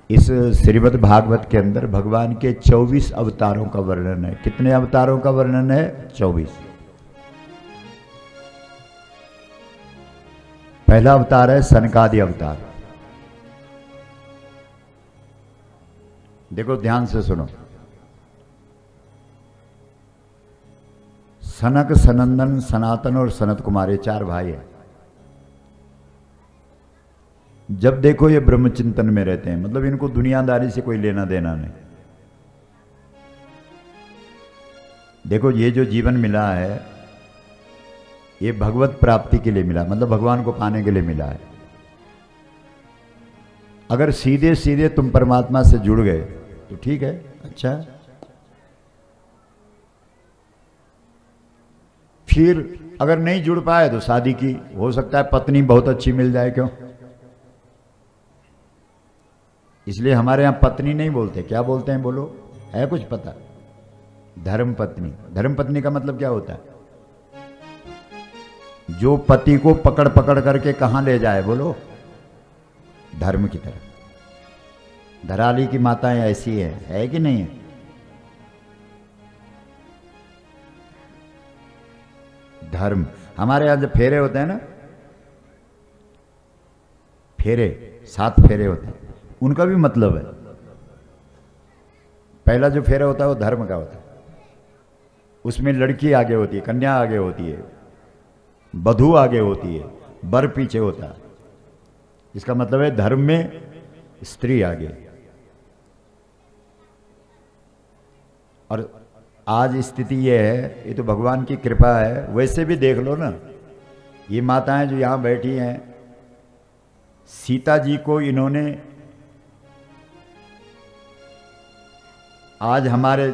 इस श्रीमद् भागवत के अंदर भगवान के 24 अवतारों का वर्णन है। कितने अवतारों का वर्णन है? 24। पहला अवतार है सनकादि अवतार। देखो ध्यान से सुनो। सनक, सनंदन, सनातन और सनत कुमार, ये 4 भाई हैं। जब देखो ये ब्रह्मचिंतन में रहते हैं, मतलब इनको दुनियादारी से कोई लेना देना नहीं। देखो ये जो जीवन मिला है ये भगवत प्राप्ति के लिए मिला, मतलब भगवान को पाने के लिए मिला है। अगर सीधे सीधे तुम परमात्मा से जुड़ गए तो ठीक है, अच्छा। फिर अगर नहीं जुड़ पाए तो शादी की, हो सकता है पत्नी बहुत अच्छी मिल जाए, क्यों? इसलिए हमारे यहां पत्नी नहीं बोलते, क्या बोलते हैं बोलो? है कुछ पता? धर्म पत्नी। धर्म पत्नी का मतलब क्या होता है? जो पति को पकड़ पकड़ करके कहां ले जाए बोलो? धर्म की तरफ। धराली की माताएं ऐसी है कि नहीं है? धर्म। हमारे यहां जब फेरे होते हैं ना, फेरे 7 फेरे होते हैं, उनका भी मतलब है। पहला जो फेरा होता है वो धर्म का होता है। उसमें लड़की आगे होती है, कन्या आगे होती है, वधू आगे होती है, वर पीछे होता है। इसका मतलब है धर्म में स्त्री आगे। और आज स्थिति ये है, ये तो भगवान की कृपा है। वैसे भी देख लो ना, ये माताएं जो यहां बैठी हैं, सीता जी को इन्होंने आज हमारे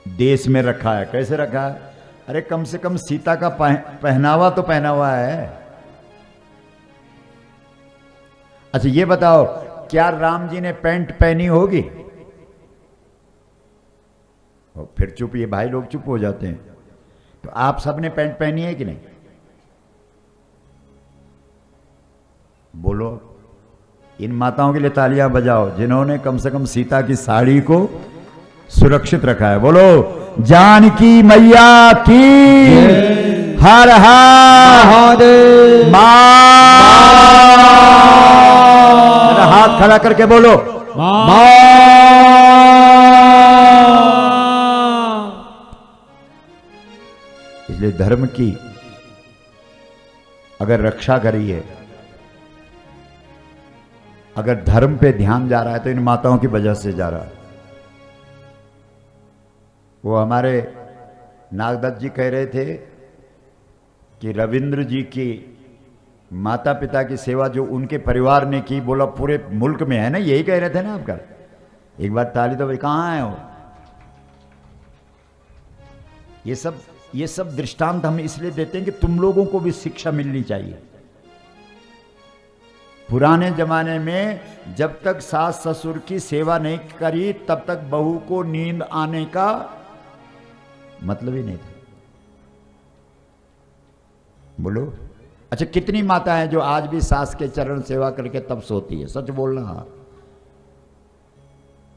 देश में रखा है। कैसे रखा है? अरे कम से कम सीता का पहनावा तो पहना हुआ है। अच्छा ये बताओ, क्या राम जी ने पैंट पहनी होगी? और फिर चुप, ये भाई लोग चुप हो जाते हैं। तो आप सबने पैंट पहनी है कि नहीं? बोलो। इन माताओं के लिए तालियां बजाओ जिन्होंने कम से कम सीता की साड़ी को सुरक्षित रखा है। बोलो जानकी मैया की हर हर हाथ खड़ा करके बोलो इसलिए धर्म की अगर रक्षा करी है, अगर धर्म पे ध्यान जा रहा है तो इन माताओं की वजह से जा रहा है। वो हमारे नागदत्त जी कह रहे थे कि रविंद्र जी की माता पिता की सेवा जो उनके परिवार ने की, बोला पूरे मुल्क में है ना, यही कह रहे थे ना आपका। एक बार ताली तो भाई, कहां है वो? ये सब दृष्टांत हम इसलिए देते हैं कि तुम लोगों को भी शिक्षा मिलनी चाहिए। पुराने जमाने में जब तक सास ससुर की सेवा नहीं करी तब तक बहू को नींद आने का मतलब ही नहीं था। बोलो। अच्छा कितनी माता है जो आज भी सास के चरण सेवा करके तब सोती है? सच बोलना।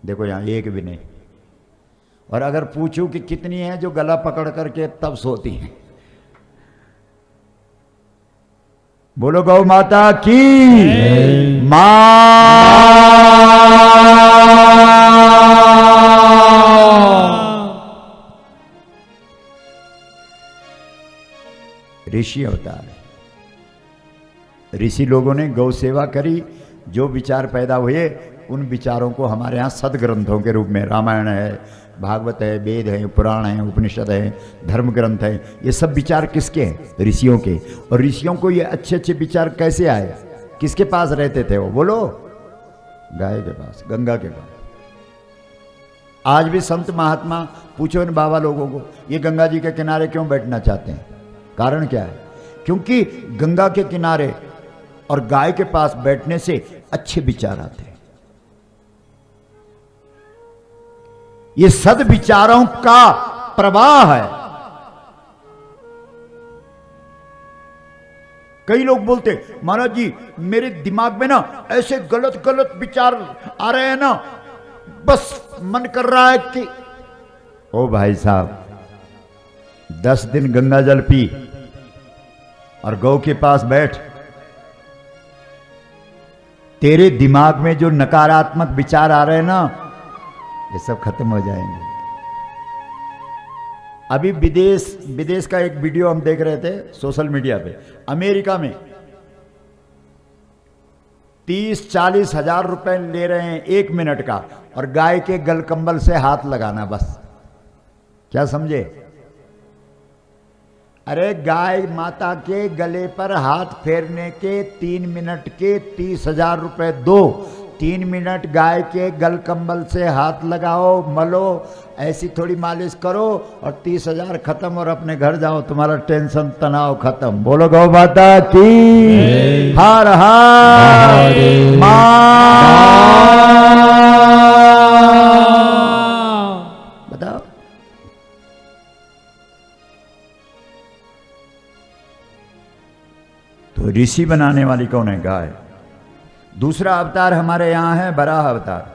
देखो यहां एक भी नहीं। और अगर पूछूं कि कितनी है जो गला पकड़ करके तब सोती हैं? बोलो गौ माता की मां। ऋषि अवतार है। ऋषि लोगों ने गौ सेवा करी, जो विचार पैदा हुए उन विचारों को हमारे यहाँ सदग्रंथों के रूप में रामायण है, भागवत है, वेद है, पुराण है, उपनिषद है, धर्म ग्रंथ है। ये सब विचार किसके हैं? ऋषियों के। और ऋषियों को ये अच्छे अच्छे विचार कैसे आए? किसके पास रहते थे वो? बोलो। गाय के पास, गंगा के पास। आज भी संत महात्मा पूछो इन बाबा लोगों को, ये गंगा जी के किनारे क्यों बैठना चाहते हैं? कारण क्या है? क्योंकि गंगा के किनारे और गाय के पास बैठने से अच्छे विचार आते हैं। ये सद्विचारों का प्रवाह है। कई लोग बोलते महाराज जी मेरे दिमाग में ना ऐसे गलत गलत विचार आ रहे हैं ना, बस मन कर रहा है कि ओ भाई साहब 10 दिन गंगा जल पी और गौ के पास बैठ, तेरे दिमाग में जो नकारात्मक विचार आ रहे हैं ना ये सब खत्म हो जाएंगे। अभी विदेश का एक वीडियो हम देख रहे थे सोशल मीडिया पे, अमेरिका में 30-40 हजार रुपए ले रहे हैं 1 मिनट का, और गाय के गलकंबल से हाथ लगाना बस। क्या समझे? अरे गाय माता के गले पर हाथ फेरने के 3 मिनट के 30 हजार रुपए दो। 3 मिनट गाय के गलकंबल से हाथ लगाओ, मलो, ऐसी थोड़ी मालिश करो और 30 हजार खत्म और अपने घर जाओ, तुम्हारा टेंशन तनाव खत्म। बोलो गौ माता की हर हर बताओ। तो ऋषि बनाने वाली कौन है? गाय। दूसरा अवतार हमारे यहां है बराह अवतार।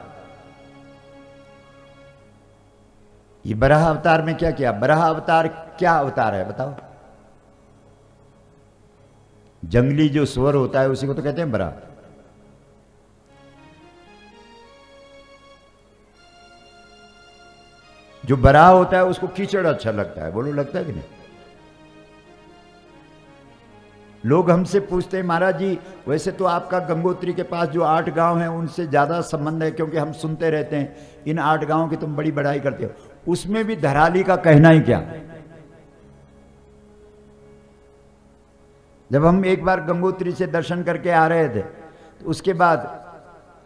ये बराह अवतार में क्या किया? बराह अवतार क्या अवतार है बताओ? जंगली जो स्वर होता है उसी को तो कहते हैं बराह। जो बराह होता है उसको कीचड़ अच्छा लगता है। बोलो लगता है कि नहीं? लोग हमसे पूछते हैं महाराज जी वैसे तो आपका गंगोत्री के पास जो 8 गांव हैं उनसे ज़्यादा संबंध है, क्योंकि हम सुनते रहते हैं इन 8 गांवों की तुम बड़ी बढ़ाई करते हो, उसमें भी धराली का कहना ही क्या? जब हम एक बार गंगोत्री से दर्शन करके आ रहे थे तो उसके बाद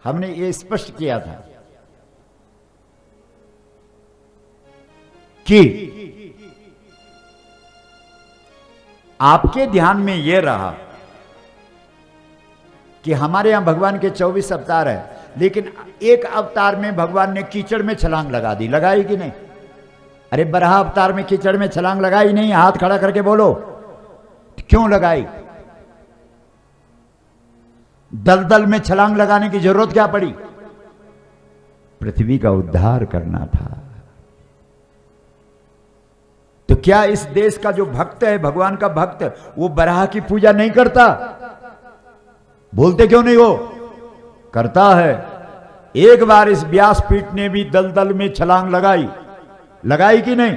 हमने ये स्पष्ट किया था कि आपके ध्यान में यह रहा कि हमारे यहां भगवान के 24 अवतार है, लेकिन एक अवतार में भगवान ने कीचड़ में छलांग लगा दी। लगाई कि नहीं? अरे बराह अवतार में कीचड़ में छलांग लगाई नहीं? हाथ खड़ा करके बोलो क्यों लगाई? दलदल में छलांग लगाने की जरूरत क्या पड़ी? पृथ्वी का उद्धार करना था। तो क्या इस देश का जो भक्त है, भगवान का भक्त, वो बराह की पूजा नहीं करता? बोलते क्यों नहीं? हो करता है। एक बार इस व्यासपीठ ने भी दलदल में छलांग लगाई कि नहीं?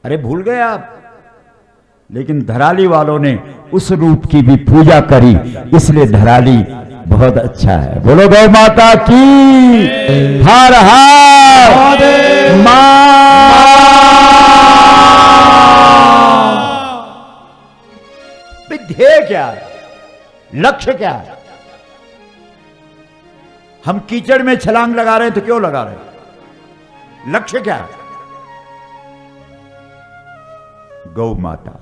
अरे भूल गए आप? लेकिन धराली वालों ने उस रूप की भी पूजा करी, इसलिए धराली बहुत अच्छा है। बोलो गौ माता की हर हर ध्येय क्या है? लक्ष्य क्या है? हम कीचड़ में छलांग लगा रहे हैं तो क्यों लगा रहे हैं? लक्ष्य क्या है? गौ माता।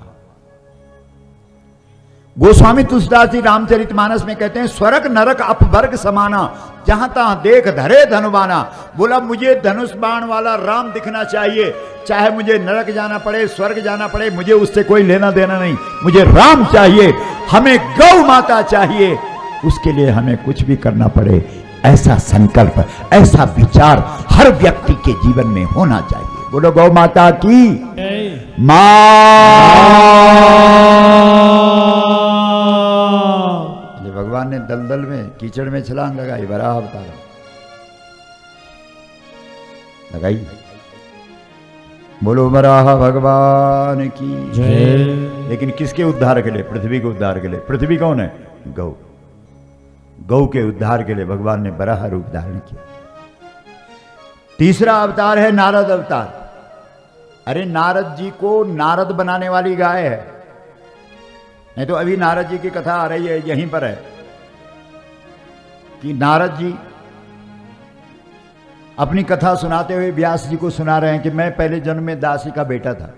गोस्वामी तुलसीदास जी रामचरितमानस में कहते हैं स्वर्ग नरक अपवर्ग समाना, जहां तहां देख धरे धनुबाना। बोला मुझे धनुष बाण वाला राम दिखना चाहिए, चाहे मुझे नरक जाना पड़े, स्वर्ग जाना पड़े, मुझे उससे कोई लेना देना नहीं, मुझे राम चाहिए। हमें गौ माता चाहिए, उसके लिए हमें कुछ भी करना पड़े, ऐसा संकल्प, ऐसा विचार हर व्यक्ति के जीवन में होना चाहिए। बोलो गौ माता की भगवान ने दलदल में कीचड़ में छलांग लगाई, बराह अवतार लगाई। बोलो बराह भगवान की जय। लेकिन किसके उद्धार के लिए? पृथ्वी के उद्धार के लिए। पृथ्वी कौन है? गौ। गौ के उद्धार के लिए भगवान ने बराह रूप धारण किया। तीसरा अवतार है नारद अवतार। अरे नारद जी को नारद बनाने वाली गाय है, नहीं तो अभी नारद जी की कथा आ रही है, यहीं पर है कि नारद जी अपनी कथा सुनाते हुए व्यास जी को सुना रहे हैं कि मैं पहले जन्म में दासी का बेटा था,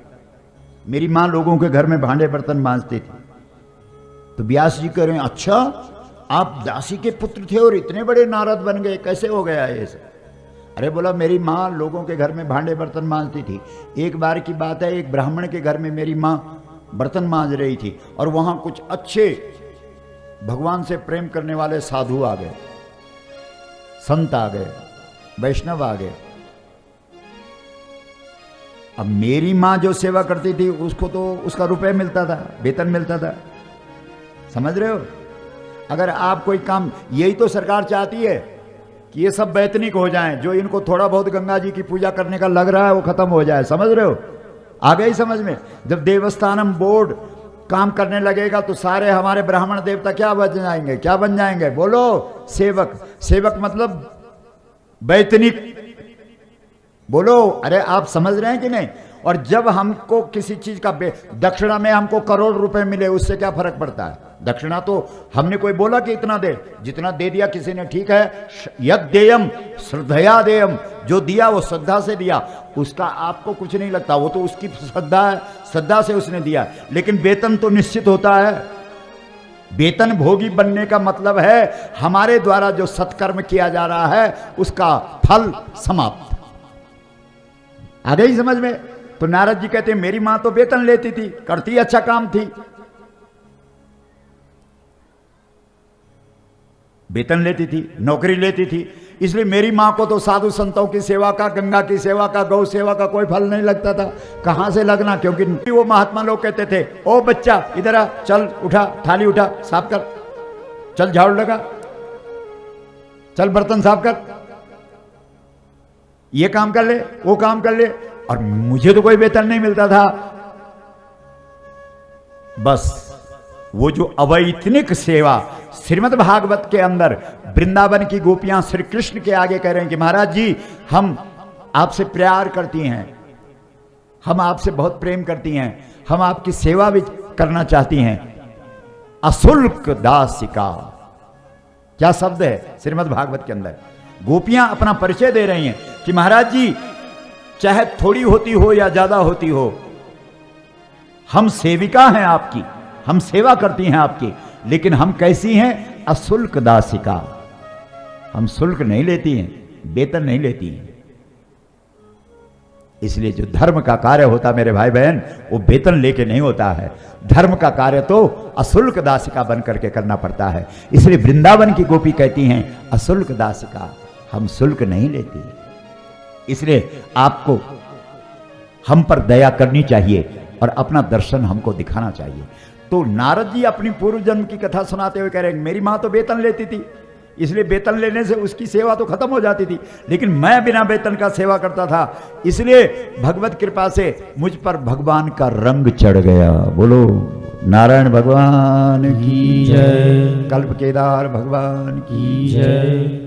मेरी मां लोगों के घर में भांडे बर्तन मांजती थी। तो व्यास जी कह रहे हैं अच्छा आप दासी के पुत्र थे और इतने बड़े नारद बन गए, कैसे हो गया ये सब? अरे बोला मेरी माँ लोगों के घर में भांडे बर्तन मांजती थी। एक बार की बात है, एक ब्राह्मण के घर में मेरी माँ बर्तन मांज रही थी और वहां कुछ अच्छे भगवान से प्रेम करने वाले साधु आ गए, संत आ गए, वैष्णव आ गए। अब मेरी मां जो सेवा करती थी उसको तो उसका रुपए मिलता था, वेतन मिलता था, समझ रहे हो। अगर आप कोई काम, यही तो सरकार चाहती है कि ये सब वैतनिक हो जाएं, जो इनको थोड़ा बहुत गंगा जी की पूजा करने का लग रहा है वो खत्म हो जाए, समझ रहे हो। आ गई समझ में। जब देवस्थानम बोर्ड काम करने लगेगा तो सारे हमारे ब्राह्मण देवता क्या बन जाएंगे, क्या बन जाएंगे, बोलो, सेवक। सेवक मतलब वैतनिक, बोलो। अरे आप समझ रहे हैं कि नहीं। और जब हमको किसी चीज का दक्षिणा में हमको करोड़ रुपए मिले, उससे क्या फर्क पड़ता है। दक्षिणा तो हमने कोई बोला कि इतना दे, जितना दे दिया किसी ने, ठीक है। यद देयम श्रद्धया देयम, जो दिया वो श्रद्धा से दिया, उसका आपको कुछ नहीं लगता, वो तो उसकी श्रद्धा है, श्रद्धा से उसने दिया। लेकिन वेतन तो निश्चित होता है। वेतन भोगी बनने का मतलब है हमारे द्वारा जो सत्कर्म किया जा रहा है उसका फल समाप्त। आ गई समझ में। तो नारद जी कहते हैं मेरी मां तो वेतन लेती थी, करती अच्छा काम थी, वेतन लेती थी, नौकरी लेती थी, इसलिए मेरी मां को तो साधु संतों की सेवा का, गंगा की सेवा का, गौ सेवा का कोई फल नहीं लगता था। कहां से लगना, क्योंकि वो महात्मा लोग कहते थे, ओ बच्चा इधर आ, चल उठा, थाली उठा, साफ कर, चल झाड़ू लगा, चल बर्तन साफ कर, ये काम कर ले, वो काम कर ले। और मुझे तो कोई वेतन नहीं मिलता था। बस वो जो अवैतनिक सेवा, श्रीमद् भागवत के अंदर वृंदावन की गोपियां श्री कृष्ण के आगे कह रहे हैं कि महाराज जी हम आपसे प्यार करती हैं, हम आपसे बहुत प्रेम करती हैं, हम आपकी सेवा भी करना चाहती हैं। अशुल्क दासिका, क्या शब्द है श्रीमद् भागवत के अंदर। गोपियां अपना परिचय दे रही हैं कि महाराज जी चाहे थोड़ी होती हो या ज्यादा होती हो, हम सेविका हैं आपकी, हम सेवा करती हैं आपकी, लेकिन हम कैसी हैं, अशुल्क दासिका, हम शुल्क नहीं लेती हैं, वेतन नहीं लेती हैं। इसलिए जो धर्म का कार्य होता मेरे भाई बहन, वो वेतन लेके नहीं होता है। धर्म का कार्य तो अशुल्क दासिका बन करके करना पड़ता है। इसलिए वृंदावन की गोपी कहती हैं अशुल्क दासिका, हम शुल्क नहीं लेती। इसलिए आपको हम पर दया करनी चाहिए और अपना दर्शन हमको दिखाना चाहिए। तो नारद जी अपनी पूर्व जन्म की कथा सुनाते हुए कह रहे हैं मेरी मां तो वेतन लेती थी, इसलिए वेतन लेने से उसकी सेवा तो खत्म हो जाती थी, लेकिन मैं बिना वेतन का सेवा करता था, इसलिए भगवत कृपा से मुझ पर भगवान का रंग चढ़ गया। बोलो नारायण भगवान की जय, कल्प केदार भगवान की जय।